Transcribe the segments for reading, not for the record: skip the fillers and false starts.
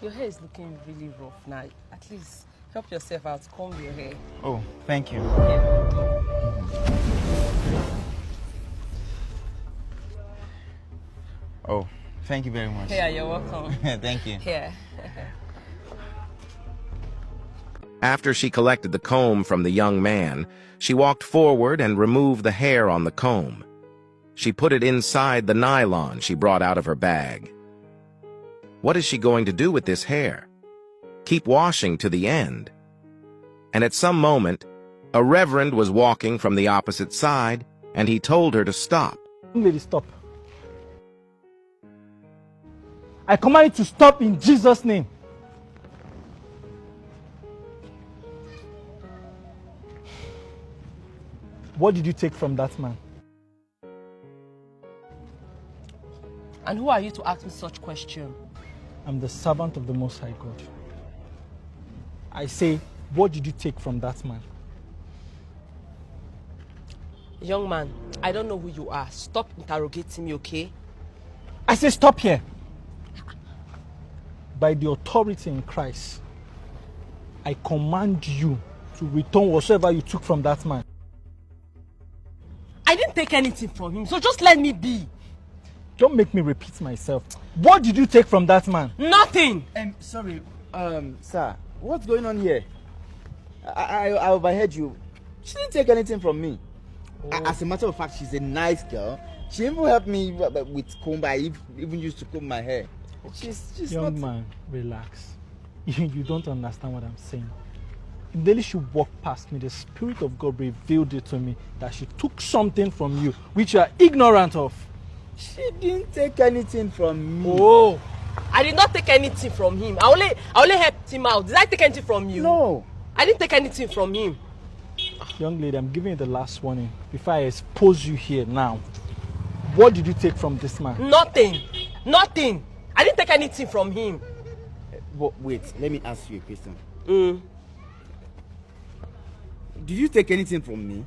Your hair is looking really rough now. At least help yourself out. Comb your hair. Oh, thank you. Yeah. Oh, thank you very much. Yeah, you're welcome. Thank you. Yeah. After she collected the comb from the young man, she walked forward and removed the hair on the comb. She put it inside the nylon she brought out of her bag. What is she going to do with this hair? Keep washing to the end. And at some moment, a reverend was walking from the opposite side, and he told her to stop. Lady, stop. I command you to stop in Jesus' name. What did you take from that man? And who are you to ask me such question? I'm the servant of the Most High God. I say, what did you take from that man? Young man, I don't know who you are. Stop interrogating me, okay? I say, stop here. By the authority in Christ, I command you to return whatsoever you took from that man. I didn't take anything from him, so just let me be. Don't make me repeat myself. What did you take from that man? Nothing. Sorry, sir, what's going on here? I overheard you. She didn't take anything from me. Oh. As a matter of fact, she's a nice girl. She even helped me with comb. I even used to comb my hair. She's Young man, relax. You don't understand what I'm saying. Immediately she walked past me, the Spirit of God revealed it to me that she took something from you, which you are ignorant of. She didn't take anything from me. Oh, I did not take anything from him. I only helped him out. Did I take anything from you? No. I didn't take anything from him. Young lady, I'm giving you the last warning before I expose you here now. What did you take from this man? Nothing. Nothing. I didn't take anything from him. But wait, let me ask you a question. Did you take anything from me?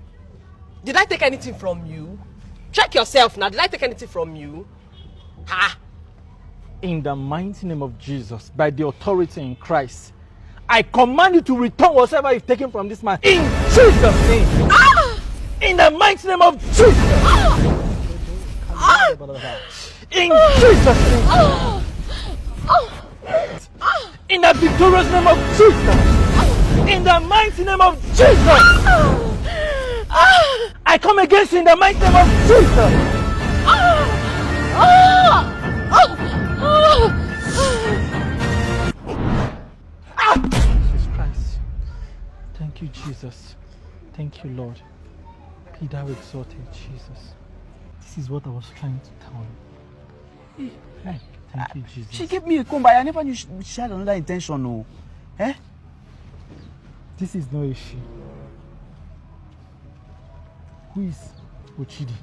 Did I take anything from you? Check yourself now. Did I take anything from you? Ha! In the mighty name of Jesus, by the authority in Christ, I command you to return whatever you've taken from this man. In Jesus' name. Ah! In the mighty name of Jesus. Ah! Ah! In Jesus' name. Ah! In the victorious name of Jesus. In the mighty name of Jesus. I come against you in the mighty name of Jesus. Jesus Christ. Thank you, Jesus. Thank you, Lord. Be thou exalted, Jesus. This is what I was trying to tell you. Hey, thank you, Jesus. She gave me a comb, but I never knew she had another intention, no. Eh? This is not a she. Who is Ochidi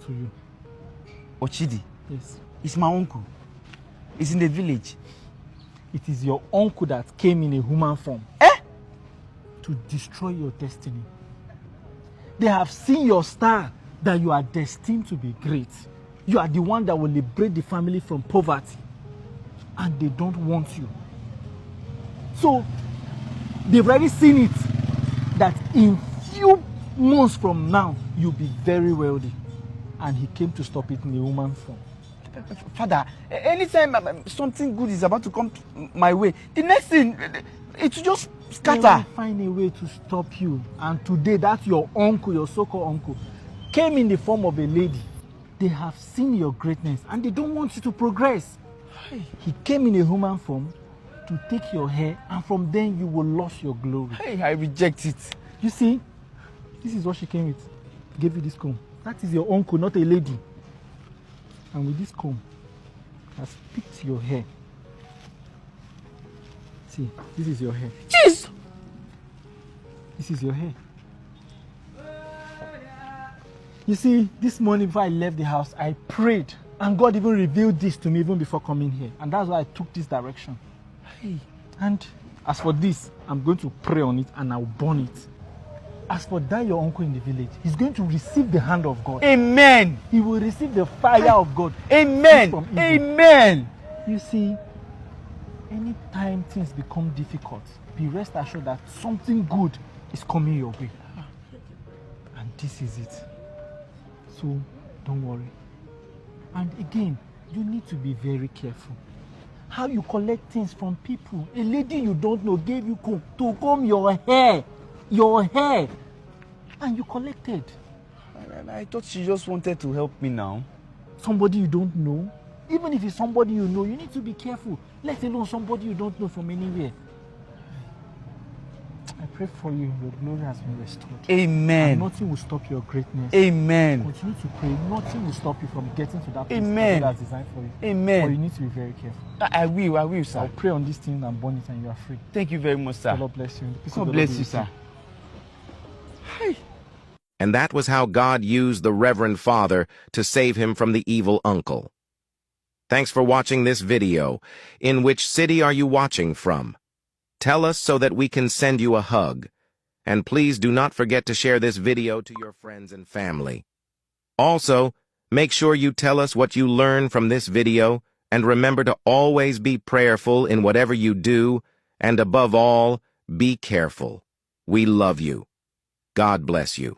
to you? Ochidi? Yes. It's my uncle. It's in the village. It is your uncle that came in a human form. To destroy your destiny. They have seen your star, that you are destined to be great. You are the one that will liberate the family from poverty. And they don't want you. So, they've already seen it, that in few months from now, you'll be very wealthy. And he came to stop it in a human form. Father, anytime something good is about to come my way, the next thing, it will just scatter. They will find a way to stop you. And today, that your uncle, your so-called uncle, came in the form of a lady. They have seen your greatness and they don't want you to progress. He came in a human form to take your hair, and from then you will lose your glory. Hey, I reject it. You see, this is what she came with. Gave you this comb. That is your uncle, not a lady. And with this comb, has picked your hair. See, this is your hair. Jeez! This is your hair. You see, this morning before I left the house, I prayed. And God even revealed this to me even before coming here. And that's why I took this direction. Hey. And as for this, I'm going to pray on it and I'll burn it. As for that your uncle in the village, he's going to receive the hand of God. Amen. He will receive the fire of God. Amen. Amen. You see, anytime things become difficult, be rest assured that something good is coming your way. And this is it. So don't worry. And again, you need to be very careful. How you collect things from people. A lady you don't know gave you comb to comb your hair. Your hair. And you collected. I thought she just wanted to help me now. Somebody you don't know. Even if it's somebody you know, you need to be careful. Let alone somebody you don't know from anywhere. I pray for you. Your glory has been restored. Amen. And nothing will stop your greatness. Amen. Continue to pray. Nothing will stop you from getting to that place Amen. that God has designed for you. Amen. But you need to be very careful. I will, sir. I'll pray on this thing and burn it and you are free. Thank you very much, sir. The Lord bless you. God bless you, sir. Hi. And that was how God used the Reverend Father to save him from the evil uncle. Thanks for watching this video. In which city are you watching from? Tell us so that we can send you a hug. And please do not forget to share this video to your friends and family. Also, make sure you tell us what you learned from this video, and remember to always be prayerful in whatever you do, and above all, be careful. We love you. God bless you.